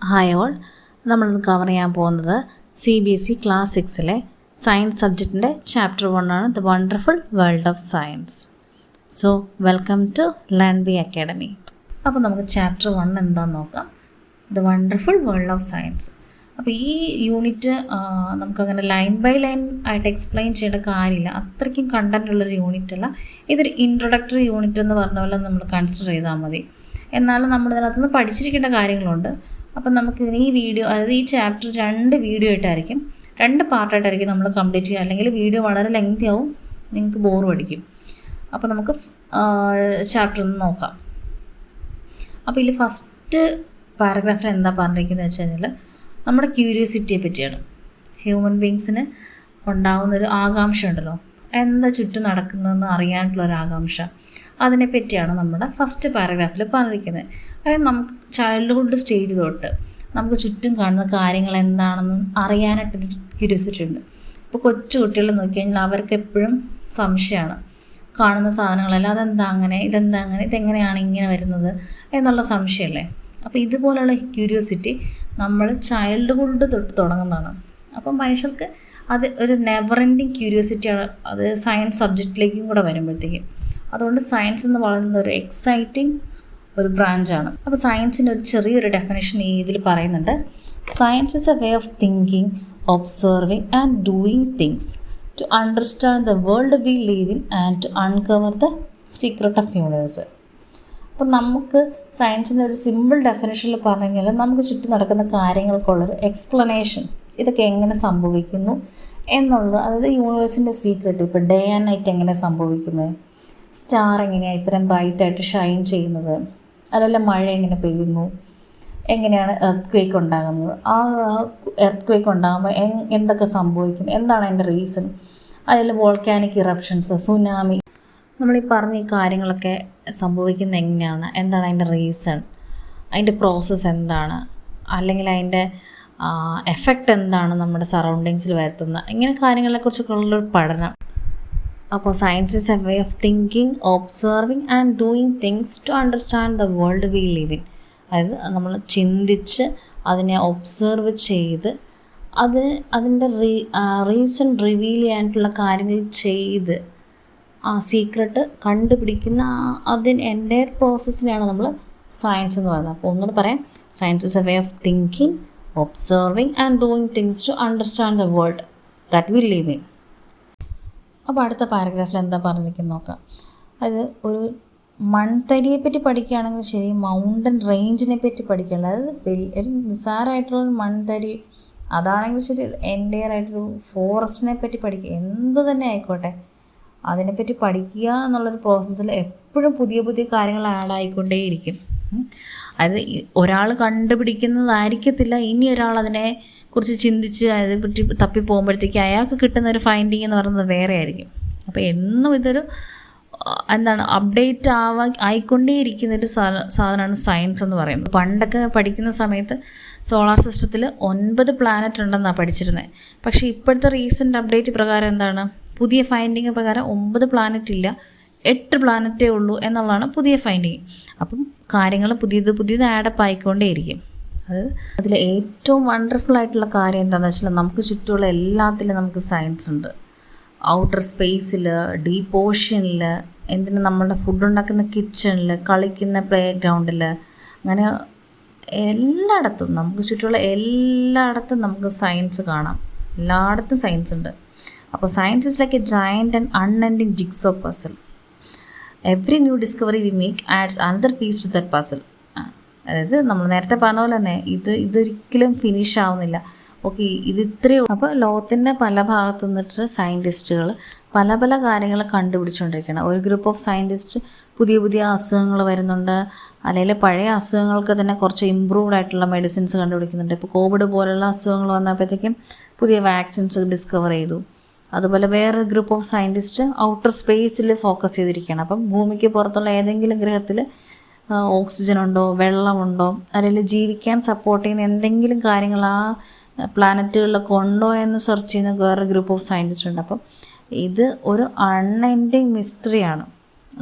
Hi all, നമ്മളിത് cover ചെയ്യാൻ പോകുന്നത് CBSE ക്ലാസ് 6-ലെ സയൻസ് സബ്ജക്റ്റിൻ്റെ ചാപ്റ്റർ 1 ആണ്, the wonderful world of science. So welcome to learn B academy. അപ്പോൾ നമുക്ക് ചാപ്റ്റർ 1 എന്താണെന്ന് നോക്കാം, the wonderful world of science. അപ്പോൾ ഈ യൂണിറ്റ് നമുക്കങ്ങനെ ലൈൻ ബൈ ലൈൻ ആയിട്ട് എക്സ്പ്ലെയിൻ ചെയ്യേണ്ട കാര്യമില്ല, അത്രയ്ക്കും കണ്ടൻ്റ് ഉള്ളൊരു യൂണിറ്റ് അല്ല. ഇതൊരു ഇൻട്രൊഡക്ടറി യൂണിറ്റ് എന്ന് പറഞ്ഞ പോലെ നമ്മൾ കൺസിഡർ ചെയ്താൽ മതി. എന്നാലും നമ്മൾ ഇതിനകത്തുനിന്ന് പഠിച്ചിരിക്കേണ്ട കാര്യങ്ങളുണ്ട്. അപ്പം നമുക്കിതിന് ഈ വീഡിയോ, അതായത് ഈ ചാപ്റ്റർ 2 വീഡിയോ ആയിട്ടായിരിക്കും, 2 പാർട്ടായിട്ടായിരിക്കും നമ്മൾ കംപ്ലീറ്റ് ചെയ്യുക. അല്ലെങ്കിൽ വീഡിയോ വളരെ ലെങ്തി ആവും, നിങ്ങൾക്ക് ബോർ പഠിക്കും. അപ്പോൾ നമുക്ക് ചാപ്റ്റർ 1 നോക്കാം. അപ്പോൾ ഇതിൽ ഫസ്റ്റ് പാരഗ്രാഫിൽ എന്താ പറഞ്ഞിരിക്കുന്നത് വെച്ച് കഴിഞ്ഞാൽ നമ്മുടെ ക്യൂരിയോസിറ്റിയെ പറ്റിയാണ്. ഹ്യൂമൻ ബീങ്സിന് ഉണ്ടാകുന്നൊരു ആകാംക്ഷ ഉണ്ടല്ലോ, എന്താ ചുറ്റും നടക്കുന്നതെന്ന് അറിയാനുള്ളൊരു ആകാംക്ഷ, അതിനെപ്പറ്റിയാണ് നമ്മുടെ ഫസ്റ്റ് പാരഗ്രാഫിൽ പറഞ്ഞിരിക്കുന്നത്. അതായത് നമുക്ക് ചൈൽഡ്ഹുഡ് സ്റ്റേജ് തൊട്ട് നമുക്ക് ചുറ്റും കാണുന്ന കാര്യങ്ങൾ എന്താണെന്ന് അറിയാനായിട്ടൊരു ക്യൂരിയോസിറ്റി ഉണ്ട്. ഇപ്പോൾ കൊച്ചു കുട്ടികളെ നോക്കിക്കഴിഞ്ഞാൽ അവർക്ക് എപ്പോഴും സംശയമാണ്, കാണുന്ന സാധനങ്ങളെല്ലാം അതെന്താ അങ്ങനെ, ഇതെന്താ അങ്ങനെ, ഇതെങ്ങനെയാണ് ഇങ്ങനെ വരുന്നത് എന്നുള്ള സംശയമല്ലേ. അപ്പോൾ ഇതുപോലുള്ള ക്യൂരിയോസിറ്റി നമ്മൾ ചൈൽഡ്ഹുഡ് തൊട്ട് തുടങ്ങുന്നതാണ്. അപ്പം മനുഷ്യർക്ക് അത് ഒരു നെവർ എൻഡിങ് ക്യൂരിയോസിറ്റിയാണ്. അത് സയൻസ് സബ്ജക്റ്റിലേക്കും കൂടെ വരുമ്പോഴത്തേക്കും, അതുകൊണ്ട് സയൻസ് എന്ന് പറയുന്ന ഒരു എക്സൈറ്റിംഗ് ഒരു ബ്രാഞ്ചാണ്. അപ്പോൾ സയൻസിൻ്റെ ഒരു ചെറിയൊരു ഡെഫിനേഷൻ ഇതിൽ പറയുന്നുണ്ട്. Science is a way of thinking, observing and doing things to understand the world we live in and to uncover the secret of universe. അപ്പം നമുക്ക് സയൻസിൻ്റെ ഒരു സിമ്പിൾ ഡെഫിനേഷനിൽ പറഞ്ഞു കഴിഞ്ഞാൽ നമുക്ക് ചുറ്റും നടക്കുന്ന കാര്യങ്ങൾക്കുള്ളൊരു എക്സ്പ്ലനേഷൻ, ഇതൊക്കെ എങ്ങനെ സംഭവിക്കുന്നു എന്നുള്ളത്. അതായത് യൂണിവേഴ്സിൻ്റെ സീക്രട്ട്, ഇപ്പോൾ ഡേ ആൻഡ് നൈറ്റ് എങ്ങനെ സംഭവിക്കുന്നത്, സ്റ്റാർ എങ്ങനെയാണ് ഇത്രയും ബ്രൈറ്റായിട്ട് ഷൈൻ ചെയ്യുന്നത്, അതല്ല മഴ എങ്ങനെ പെയ്യുന്നു, എങ്ങനെയാണ് എർത്ത് ക്വേക്ക് ഉണ്ടാകുന്നത്, ആ എർത്ത് ക്വേക്ക് ഉണ്ടാകുമ്പോൾ എന്തൊക്കെ സംഭവിക്കും, എന്താണ് അതിൻ്റെ റീസൺ, അതിൽ വോൾക്കാനിക് ഇറപ്ഷൻസ്, സുനാമി, നമ്മളീ പറഞ്ഞ ഈ കാര്യങ്ങളൊക്കെ സംഭവിക്കുന്നത് എങ്ങനെയാണ്, എന്താണ് അതിൻ്റെ റീസൺ, അതിൻ്റെ പ്രോസസ്സ് എന്താണ്, അല്ലെങ്കിൽ അതിൻ്റെ എഫക്റ്റ് എന്താണ് നമ്മുടെ സറൗണ്ടിങ്സിൽ വരുത്തുന്നത്, ഇങ്ങനെ കാര്യങ്ങളെക്കുറിച്ചൊക്കെ ഉള്ളൊരു പഠനം. അപ്പോൾ science is a way of thinking, observing and doing things to understand the world we live in. അതായത് നമ്മൾ ചിന്തിച്ച് അതിനെ ഒബ്സർവ് ചെയ്ത് അതിൻ്റെ റീസൺ റിവീൽ ചെയ്യാനായിട്ടുള്ള കാര്യങ്ങൾ ചെയ്ത് ആ സീക്രട്ട് കണ്ടുപിടിക്കുന്ന അതിന് എൻ്റെ പ്രോസസ്സിനെയാണ് നമ്മൾ സയൻസ് എന്ന് പറയുന്നത്. അപ്പോൾ ഒന്നുകൂടെ പറയാം, science is a way of thinking, observing and doing things to understand the world that we live in. അപ്പോൾ അടുത്ത പാരഗ്രാഫിൽ എന്താ പറഞ്ഞിരിക്കുന്നത് നോക്കാം. അത് ഒരു മൺതരിയെ പറ്റി പഠിക്കുകയാണെങ്കിൽ ശരി, മൗണ്ടൻ റേഞ്ചിനെ പറ്റി പഠിക്കുകയാണ്. അതായത് ഒരു നിസ്സാരമായിട്ടുള്ളൊരു മൺതരി, അതാണെങ്കിൽ ശരി, എൻ്റെയർ ആയിട്ടൊരു ഫോറസ്റ്റിനെ പറ്റി പഠിക്കുക, എന്ത് തന്നെ ആയിക്കോട്ടെ, അതിനെപ്പറ്റി പഠിക്കുക എന്നുള്ളൊരു പ്രോസസ്സിൽ എപ്പോഴും പുതിയ പുതിയ കാര്യങ്ങൾ ആഡ് ആയിക്കൊണ്ടേയിരിക്കും. അത് ഒരാൾ കണ്ടുപിടിക്കുന്നതായിരിക്കത്തില്ല, ഇനി ഒരാൾ അതിനെക്കുറിച്ച് ചിന്തിച്ച് അതിനെപ്പറ്റി തപ്പി പോകുമ്പോഴത്തേക്ക് അയാൾക്ക് കിട്ടുന്ന ഒരു ഫൈൻഡിങ് എന്ന് പറയുന്നത് വേറെ ആയിരിക്കും. അപ്പോൾ എന്നും ഇതൊരു അപ്ഡേറ്റ് ആയിക്കൊണ്ടേയിരിക്കുന്നൊരു സാധനമാണ് സയൻസ് എന്ന് പറയുന്നത്. പണ്ടൊക്കെ പഠിക്കുന്ന സമയത്ത് സോളാർ സിസ്റ്റത്തിൽ 9 പ്ലാനറ്റ് ഉണ്ടെന്നാണ് പഠിച്ചിരുന്നത്. പക്ഷേ ഇപ്പോഴത്തെ റീസെൻ്റ് അപ്ഡേറ്റ് പ്രകാരം എന്താണ്, പുതിയ ഫൈൻഡിങ് പ്രകാരം 9 പ്ലാനറ്റ് ഇല്ല, 8 പ്ലാനറ്റേ ഉള്ളൂ എന്നുള്ളതാണ് പുതിയ ഫൈൻഡിങ്. അപ്പം കാര്യങ്ങൾ പുതിയത് ആഡപ്പ് ആയിക്കൊണ്ടേയിരിക്കും. അതിൽ ഏറ്റവും വണ്ടർഫുൾ ആയിട്ടുള്ള കാര്യം എന്താണെന്ന് വെച്ചാൽ നമുക്ക് ചുറ്റുമുള്ള എല്ലാത്തിലും നമുക്ക് സയൻസ് ഉണ്ട്. ഔട്ടർ സ്പേസിൽ, ഡീപ്പ് ഓഷ്യനിൽ, എന്തിനും നമ്മളുടെ ഫുഡ് ഉണ്ടാക്കുന്ന കിച്ചണിൽ, കളിക്കുന്ന പ്ലേ ഗ്രൗണ്ടിൽ, അങ്ങനെ എല്ലായിടത്തും നമുക്ക് ചുറ്റുമുള്ള എല്ലായിടത്തും നമുക്ക് സയൻസ് കാണാം. എല്ലായിടത്തും സയൻസ് ഉണ്ട്. അപ്പോൾ science is like a giant and unending jigsaw puzzle. Every new discovery we make adds another piece to that puzzle. അതായത് നമ്മൾ നേരത്തെ പറഞ്ഞ പോലെ തന്നെ ഇതൊരിക്കലും ഫിനിഷ് ആവുന്നില്ല. ഓക്കെ, ഇത് ഇത്രയും. അപ്പോൾ ലോകത്തിൻ്റെ പല ഭാഗത്തു നിന്നിട്ട് സയൻറ്റിസ്റ്റുകൾ പല പല കാര്യങ്ങൾ കണ്ടുപിടിച്ചുകൊണ്ടിരിക്കുകയാണ്. ഒരു ഗ്രൂപ്പ് ഓഫ് സയൻറ്റിസ്റ്റ് പുതിയ അസുഖങ്ങൾ വരുന്നുണ്ട്, അല്ലെങ്കിൽ പഴയ അസുഖങ്ങൾക്ക് തന്നെ കുറച്ച് ഇമ്പ്രൂവ്ഡ് ആയിട്ടുള്ള മെഡിസിൻസ് കണ്ടുപിടിക്കുന്നുണ്ട്. ഇപ്പോൾ കോവിഡ് പോലുള്ള അസുഖങ്ങൾ വന്നപ്പോഴത്തേക്കും പുതിയ വാക്സിൻസ് ഡിസ്കവർ ചെയ്തു. അതുപോലെ വേറെ ഗ്രൂപ്പ് ഓഫ് സയൻറ്റിസ്റ്റ് ഔട്ടർ സ്പേസിൽ ഫോക്കസ് ചെയ്തിരിക്കുകയാണ്. അപ്പം ഭൂമിക്ക് പുറത്തുള്ള ഏതെങ്കിലും ഗ്രഹത്തിൽ ഓക്സിജൻ ഉണ്ടോ, വെള്ളമുണ്ടോ, അല്ലെങ്കിൽ ജീവിക്കാൻ സപ്പോർട്ട് ചെയ്യുന്ന എന്തെങ്കിലും കാര്യങ്ങൾ ആ പ്ലാനറ്റുകളിലൊക്കെ ഉണ്ടോ എന്ന് സെർച്ച് ചെയ്യുന്ന വേറെ ഗ്രൂപ്പ് ഓഫ് സയൻറ്റിസ്റ്റ് ഉണ്ട്. അപ്പം ഇത് ഒരു അൺഎൻഡിങ് മിസ്റ്ററിയാണ്.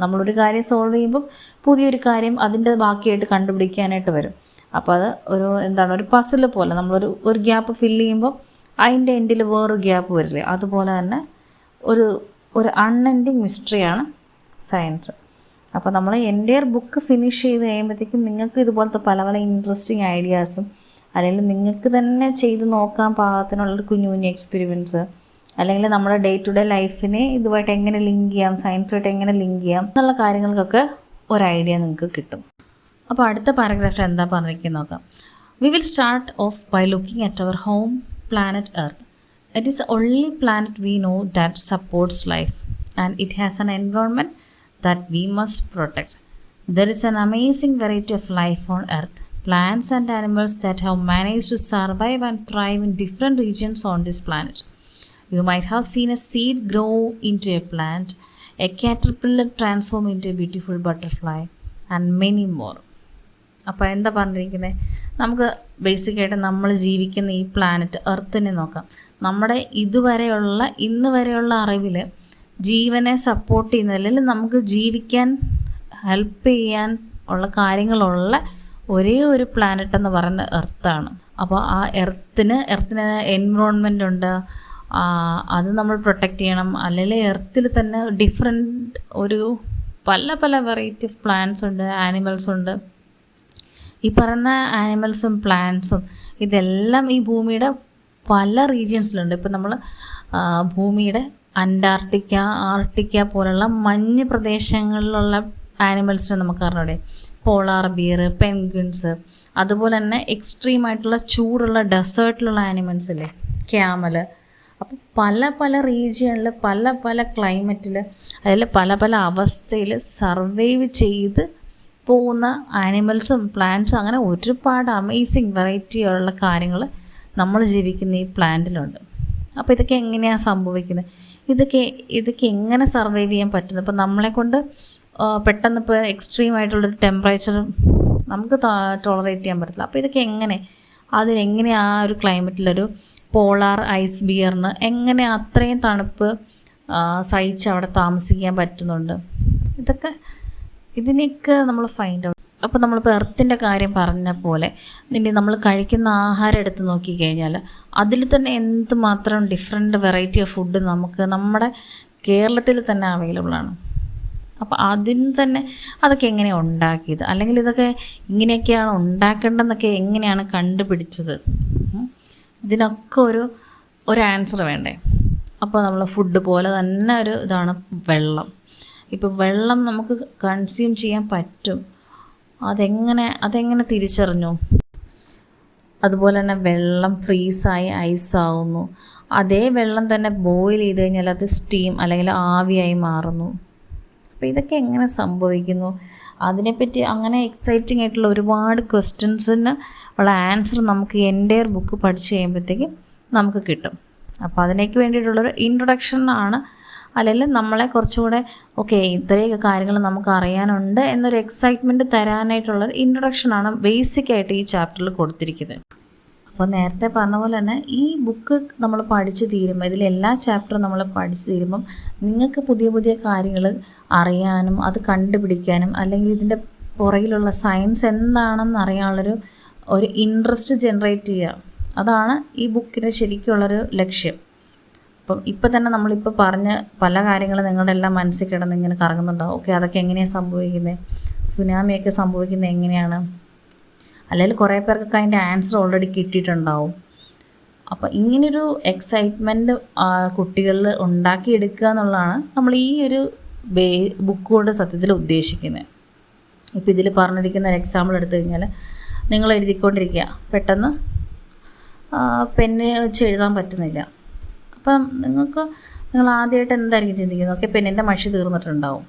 നമ്മളൊരു കാര്യം സോൾവ് ചെയ്യുമ്പം പുതിയൊരു കാര്യം അതിൻ്റെ ബാക്കിയായിട്ട് കണ്ടുപിടിക്കാനായിട്ട് വരും. അപ്പോൾ അത് ഒരു പസിൽ പോലെ ഒരു ഗ്യാപ്പ് ഫില്ല് ചെയ്യുമ്പോൾ അതിൻ്റെ എൻഡിൽ വേറൊരു ഗ്യാപ്പ് വരില്ലേ, അതുപോലെ തന്നെ ഒരു അൺഎൻഡിങ് മിസ്റ്ററിയാണ് സയൻസ്. അപ്പോൾ നമ്മൾ എൻ്റെയർ ബുക്ക് ഫിനിഷ് ചെയ്ത് കഴിയുമ്പോഴത്തേക്കും നിങ്ങൾക്ക് ഇതുപോലത്തെ പല പല ഇൻട്രസ്റ്റിംഗ് ഐഡിയാസും അല്ലെങ്കിൽ നിങ്ങൾക്ക് തന്നെ ചെയ്ത് നോക്കാൻ പാകത്തിനുള്ളൊരു കുഞ്ഞു കുഞ്ഞു എക്സ്പെരിമെൻറ്റ്സ്, അല്ലെങ്കിൽ നമ്മുടെ ഡേ ടു ഡേ ലൈഫിനെ ഇതുമായിട്ട് എങ്ങനെ ലിങ്ക് ചെയ്യാം, സയൻസുമായിട്ട് എങ്ങനെ ലിങ്ക് ചെയ്യാം എന്നുള്ള കാര്യങ്ങൾക്കൊക്കെ ഒരു ഐഡിയ നിങ്ങൾക്ക് കിട്ടും. അപ്പോൾ അടുത്ത പാരഗ്രാഫിൽ എന്താ പറഞ്ഞിരിക്കുന്നത് നോക്കാം. We will start off by looking at our home planet Earth. It is the only planet we know that supports life, and it has an environment that we must protect. There is an amazing variety of life on Earth, plants and animals that have managed to survive and thrive in different regions on this planet. You might have seen a seed grow into a plant, a caterpillar transform into a beautiful butterfly, and many more. അപ്പോൾ എന്താ പറഞ്ഞിരിക്കുന്നത്, നമുക്ക് ബേസിക്കായിട്ട് നമ്മൾ ജീവിക്കുന്ന ഈ planet എർത്തിനെ നോക്കാം. നമ്മുടെ ഇന്ന് വരെയുള്ള അറിവിൽ ജീവനെ സപ്പോർട്ട് ചെയ്യുന്നതിൽ നമുക്ക് ജീവിക്കാൻ ഹെൽപ്പ് ചെയ്യാൻ ഉള്ള കാര്യങ്ങളുള്ള ഒരേ ഒരു പ്ലാനറ്റ് എന്ന് പറയുന്നത് എർത്താണ്. അപ്പോൾ ആ എർത്തിന് എൻവിറോൺമെൻ്റ് ഉണ്ട്, അത് നമ്മൾ പ്രൊട്ടക്റ്റ് ചെയ്യണം. അല്ലെങ്കിൽ എർത്തിൽ തന്നെ ഡിഫറെൻറ്റ് പല പല വെറൈറ്റി ഓഫ് പ്ലാന്റ്സ് ഉണ്ട്, ആനിമൽസ് ഉണ്ട്. ഈ പറയുന്ന ആനിമൽസും പ്ലാന്റ്സും ഇതെല്ലാം ഈ ഭൂമിയുടെ പല റീജിയൻസിലുണ്ട്. ഇപ്പം നമ്മൾ ഭൂമിയുടെ അന്റാർട്ടിക്ക, ആർട്ടിക്ക പോലുള്ള മഞ്ഞ് പ്രദേശങ്ങളിലുള്ള ആനിമൽസിനെ നമുക്ക് അറിഞ്ഞൂടെ, പോളാർ ബിയർ, പെൻഗ്വിൻസ്, അതുപോലെ തന്നെ എക്സ്ട്രീമായിട്ടുള്ള ചൂടുള്ള ഡെസേർട്ടിലുള്ള ആനിമൽസ് ഇല്ലേ, ക്യാമൽ. അപ്പോൾ പല പല റീജിയണിൽ പല പല ക്ലൈമറ്റിൽ അതിൽ പല പല അവസ്ഥയിൽ സർവൈവ് ചെയ്ത് പോകുന്ന ആനിമൽസും പ്ലാന്റ്സും അങ്ങനെ ഒരുപാട് അമേസിങ് വെറൈറ്റിയുള്ള കാര്യങ്ങൾ നമ്മൾ ജീവിക്കുന്ന ഈ പ്ലാന്റിലുണ്ട്. അപ്പോൾ ഇതൊക്കെ എങ്ങനെയാണ് സംഭവിക്കുന്നത്, ഇതൊക്കെ എങ്ങനെ സർവൈവ് ചെയ്യാൻ പറ്റുന്നത്? ഇപ്പോൾ നമ്മളെക്കൊണ്ട് പെട്ടെന്ന് ഇപ്പോൾ എക്സ്ട്രീമായിട്ടുള്ളൊരു ടെമ്പറേച്ചർ നമുക്ക് ടോളറേറ്റ് ചെയ്യാൻ പറ്റില്ല. അപ്പോൾ ഇതൊക്കെ അതിനെങ്ങനെ ആ ഒരു ക്ലൈമറ്റിലൊരു പോളാർ ഐസ് ബിയറിന് എങ്ങനെ അത്രയും തണുപ്പ് സഹിച്ച് അവിടെ താമസിക്കാൻ പറ്റുന്നുണ്ട്? ഇതിനെയൊക്കെ നമ്മൾ ഫൈൻഡ് ഔട്ട്. അപ്പോൾ നമ്മളിപ്പോൾ എർത്തിൻ്റെ കാര്യം പറഞ്ഞ പോലെ നമ്മൾ കഴിക്കുന്ന ആഹാരം എടുത്ത് നോക്കിക്കഴിഞ്ഞാൽ അതിൽ തന്നെ എന്തുമാത്രം ഡിഫറെൻറ്റ് വെറൈറ്റി ഓഫ് ഫുഡ് നമുക്ക് നമ്മുടെ കേരളത്തിൽ തന്നെ അവൈലബിളാണ്. അപ്പോൾ അതിന് തന്നെ അതൊക്കെ എങ്ങനെയാണ് ഉണ്ടാക്കിയത്, അല്ലെങ്കിൽ ഇതൊക്കെ ഇങ്ങനെയൊക്കെയാണ് ഉണ്ടാക്കേണ്ടതെന്നൊക്കെ എങ്ങനെയാണ് കണ്ടുപിടിച്ചത്? ഇതിനൊക്കെ ഒരു ആൻസർ വേണ്ടേ? അപ്പോൾ നമ്മൾ ഫുഡ് പോലെ തന്നെ ഇതാണ് വെള്ളം. ഇപ്പോൾ വെള്ളം നമുക്ക് കൺസ്യൂം ചെയ്യാൻ പറ്റും, അതെങ്ങനെ തിരിച്ചറിഞ്ഞു? അതുപോലെ തന്നെ വെള്ളം ഫ്രീസായി ഐസാവുന്നു. അതേ വെള്ളം തന്നെ ബോയിൽ ചെയ്ത് കഴിഞ്ഞാൽ അത് സ്റ്റീം അല്ലെങ്കിൽ ആവിയായി മാറുന്നു. അപ്പോൾ ഇതൊക്കെ എങ്ങനെ സംഭവിക്കുന്നു? അതിനെപ്പറ്റി അങ്ങനെ എക്സൈറ്റിംഗ് ആയിട്ടുള്ള ഒരുപാട് ക്വസ്റ്റ്യൻസിന് ഉള്ള ആൻസർ നമുക്ക് എൻ്റെ ബുക്ക് പഠിച്ചു കഴിയുമ്പോഴത്തേക്കും നമുക്ക് കിട്ടും. അപ്പോൾ അതിനേക്ക് വേണ്ടിയിട്ടുള്ളൊരു ഇൻട്രൊഡക്ഷനാണ്, അല്ലെങ്കിൽ നമ്മളെ കുറച്ചുകൂടെ ഇത്രയൊക്കെ കാര്യങ്ങൾ നമുക്ക് അറിയാനുണ്ട് എന്നൊരു എക്സൈറ്റ്മെൻറ്റ് തരാനായിട്ടുള്ളൊരു ഇൻട്രൊഡക്ഷനാണ് ബേസിക്കായിട്ട് ഈ ചാപ്റ്ററിൽ കൊടുത്തിരിക്കുന്നത്. അപ്പോൾ നേരത്തെ പറഞ്ഞ പോലെ തന്നെ ഈ ബുക്ക് നമ്മൾ പഠിച്ച് തീരുമ്പോൾ, ഇതിലെല്ലാ ചാപ്റ്ററും നമ്മൾ പഠിച്ച് തീരുമ്പം നിങ്ങൾക്ക് പുതിയ പുതിയ കാര്യങ്ങൾ അറിയാനും അത് കണ്ടുപിടിക്കാനും അല്ലെങ്കിൽ ഇതിൻ്റെ പുറകിലുള്ള സയൻസ് എന്താണെന്ന് അറിയാനുള്ളൊരു ഇൻട്രസ്റ്റ് ജനറേറ്റ് ചെയ്യുക. അതാണ് ഈ ബുക്കിൻ്റെ ശരിക്കുള്ളൊരു ലക്ഷ്യം. അപ്പം ഇപ്പം തന്നെ നമ്മളിപ്പോൾ പറഞ്ഞ പല കാര്യങ്ങളും നിങ്ങളുടെ എല്ലാം മനസ്സിൽ കിടന്ന് ഇങ്ങനെ കറങ്ങുന്നുണ്ടാവും. അതൊക്കെ എങ്ങനെയാണ് സംഭവിക്കുന്നത്, സുനാമിയൊക്കെ സംഭവിക്കുന്നത് എങ്ങനെയാണ്, അല്ലെങ്കിൽ കുറേ പേർക്കൊക്കെ അതിൻ്റെ ആൻസർ ഓൾറെഡി കിട്ടിയിട്ടുണ്ടാവും. അപ്പോൾ ഇങ്ങനൊരു എക്സൈറ്റ്മെൻറ്റ് കുട്ടികളിൽ ഉണ്ടാക്കിയെടുക്കുക എന്നുള്ളതാണ് നമ്മൾ ഈ ഒരു ബുക്ക് കൊണ്ട് സത്യത്തിൽ ഉദ്ദേശിക്കുന്നത്. ഇപ്പോൾ ഇതിൽ പറഞ്ഞിരിക്കുന്ന ഒരു എക്സാമ്പിൾ എടുത്തു കഴിഞ്ഞാൽ, നിങ്ങൾ എഴുതിക്കൊണ്ടിരിക്കുക, പെട്ടെന്ന് പെന്ന് വെച്ച് എഴുതാൻ പറ്റുന്നില്ല. അപ്പം നിങ്ങൾ ആദ്യമായിട്ട് എന്തായിരിക്കും ചിന്തിക്കുന്നത്? പെന്നിൻ്റെ മഷി തീർന്നിട്ടുണ്ടാവും.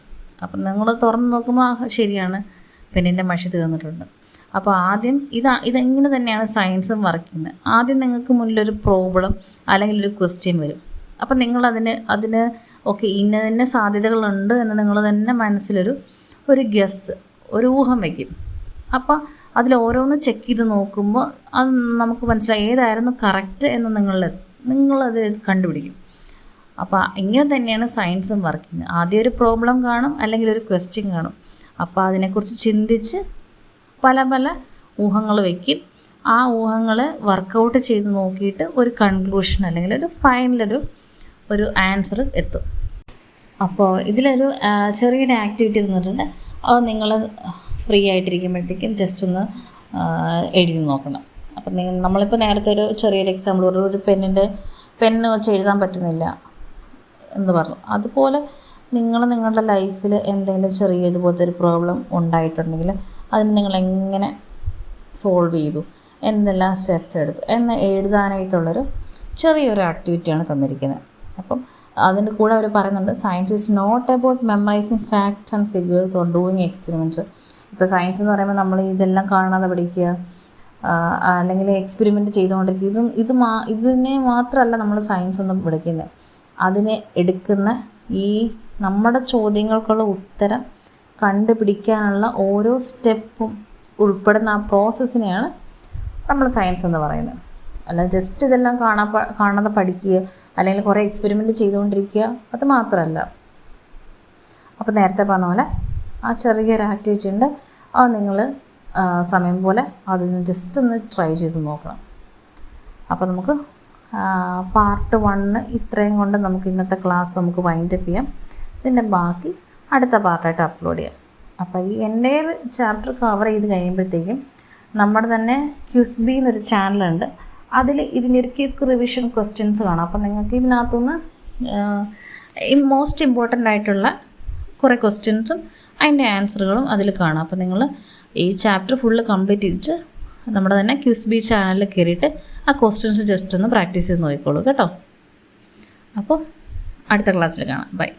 അപ്പം നിങ്ങൾ തുറന്ന് നോക്കുമ്പോൾ ശരിയാണ്, പെന്നിൻ്റെ മഷി തീർന്നിട്ടുണ്ട്. അപ്പോൾ ആദ്യം ഇതെങ്ങനെ തന്നെയാണ് സയൻസും വർക്ക് ചെയ്യുന്നത്. ആദ്യം നിങ്ങൾക്ക് മുന്നിലൊരു പ്രോബ്ലം അല്ലെങ്കിൽ ഒരു ക്വസ്റ്റ്യൻ വരും. അപ്പം നിങ്ങൾ അതിന് ഇന്ന സാധ്യതകളുണ്ട് എന്ന് നിങ്ങൾ തന്നെ മനസ്സിലൊരു ഗസ്, ഒരു ഊഹം വയ്ക്കും. അപ്പോൾ അതിൽ ഓരോന്ന് ചെക്ക് ചെയ്ത് നോക്കുമ്പോൾ അത് നമുക്ക് മനസ്സിലായി ഏതായിരുന്നു കറക്റ്റ് എന്ന് നിങ്ങളത് കണ്ടുപിടിക്കും. അപ്പോൾ ഇങ്ങനെ തന്നെയാണ് സയൻസും വർക്ക് ചെയ്യുന്നത്. ആദ്യം ഒരു പ്രോബ്ലം കാണും അല്ലെങ്കിൽ ഒരു ക്വസ്റ്റ്യൻ കാണും. അപ്പോൾ അതിനെക്കുറിച്ച് ചിന്തിച്ച് പല പല ഊഹങ്ങൾ വയ്ക്കും. ആ ഊഹങ്ങൾ വർക്കൗട്ട് ചെയ്ത് നോക്കിയിട്ട് ഒരു കൺക്ലൂഷൻ അല്ലെങ്കിൽ ഒരു ഫൈനലൊരു ആൻസർ എത്തും. അപ്പോൾ ഇതിലൊരു ചെറിയൊരു ആക്ടിവിറ്റി തന്നിട്ടുണ്ട്. അത് നിങ്ങൾ ഫ്രീ ആയിട്ടിരിക്കുമ്പോഴത്തേക്കും ജസ്റ്റ് ഒന്ന് എഴുതി നോക്കണം. അപ്പം നമ്മളിപ്പോൾ നേരത്തെ ഒരു ചെറിയൊരു എക്സാമ്പിൾ പറഞ്ഞു, ഒരു പെണ്ണ് വെച്ച് എഴുതാൻ പറ്റുന്നില്ല എന്ന് പറഞ്ഞു. അതുപോലെ നിങ്ങളുടെ ലൈഫിൽ എന്തെങ്കിലും ചെറിയ ഇതുപോലത്തെ ഒരു പ്രോബ്ലം ഉണ്ടായിട്ടുണ്ടെങ്കിൽ അതിന് നിങ്ങൾ എങ്ങനെ സോൾവ് ചെയ്തു, എന്തെല്ലാം സ്റ്റെപ്സ് എടുത്തു എന്ന് എഴുതാനായിട്ടുള്ളൊരു ചെറിയൊരു ആക്ടിവിറ്റിയാണ് തന്നിരിക്കുന്നത്. അപ്പം അതിൻ്റെ കൂടെ അവർ പറയുന്നുണ്ട്, science is not about memorising facts and figures or doing experiments. ഇപ്പോൾ സയൻസ് എന്ന് പറയുമ്പോൾ നമ്മൾ ഇതെല്ലാം കാണാതെ പഠിക്കുക അല്ലെങ്കിൽ എക്സ്പെരിമെൻറ്റ് ചെയ്തുകൊണ്ടിരിക്കുക, ഇതിനെ മാത്രമല്ല നമ്മൾ സയൻസ് ഒന്നും പഠിക്കുന്നത്. അതിനെ എടുക്കുന്ന ഈ നമ്മുടെ ചോദ്യങ്ങൾക്കുള്ള ഉത്തരം കണ്ടുപിടിക്കാനുള്ള ഓരോ സ്റ്റെപ്പും ഉൾപ്പെടുന്ന ആ പ്രോസസ്സിനെയാണ് നമ്മൾ സയൻസ് എന്ന് പറയുന്നത്. അല്ല ജസ്റ്റ് ഇതെല്ലാം കാണാതെ പഠിക്കുക അല്ലെങ്കിൽ കുറേ എക്സ്പെരിമെൻറ്റ് ചെയ്തുകൊണ്ടിരിക്കുക, അത് മാത്രമല്ല. അപ്പോൾ നേരത്തെ പറഞ്ഞ പോലെ ആ ചെറിയൊരു ആക്ടിവിറ്റി ഉണ്ട്, അത് നിങ്ങൾ സമയം പോലെ അതിന് ജസ്റ്റ് ഒന്ന് ട്രൈ ചെയ്ത് നോക്കണം. അപ്പോൾ നമുക്ക് പാർട്ട് 1 ഇത്രയും കൊണ്ട് നമുക്ക് ഇന്നത്തെ ക്ലാസ് നമുക്ക് വൈൻഡപ്പ് ചെയ്യാം. ഇതിൻ്റെ ബാക്കി അടുത്ത പാർട്ടായിട്ട് അപ്ലോഡ് ചെയ്യാം. അപ്പോൾ ഈ എൻ്റെ ചാപ്റ്റർ കവർ ചെയ്ത് കഴിയുമ്പോഴത്തേക്കും നമ്മുടെ തന്നെ ക്യുസ്ബി എന്നൊരു ചാനലുണ്ട്, അതിൽ ഇതിൻ്റെ ഒരു ക്വിക്ക് റിവിഷൻ ക്വസ്റ്റ്യൻസ് കാണാം. അപ്പോൾ നിങ്ങൾക്ക് ഇതിനകത്തുനിന്ന് മോസ്റ്റ് ഇമ്പോർട്ടൻ്റ് ആയിട്ടുള്ള കുറേ ക്വസ്റ്റ്യൻസും അതിൻ്റെ ആൻസറുകളും അതിൽ കാണാം. അപ്പോൾ നിങ്ങൾ ഈ ചാപ്റ്റർ ഫുള്ള് കംപ്ലീറ്റ് ചെയ്തിട്ട് നമ്മുടെ തന്നെ ക്യുസ്ബി ചാനലിൽ കയറിയിട്ട് ആ ക്വസ്റ്റ്യൻസ് ജസ്റ്റ് ഒന്ന് പ്രാക്ടീസ് ചെയ്ത് നോക്കിക്കോളൂ കേട്ടോ. അപ്പോൾ അടുത്ത ക്ലാസ്സിൽ കാണാം. ബൈ.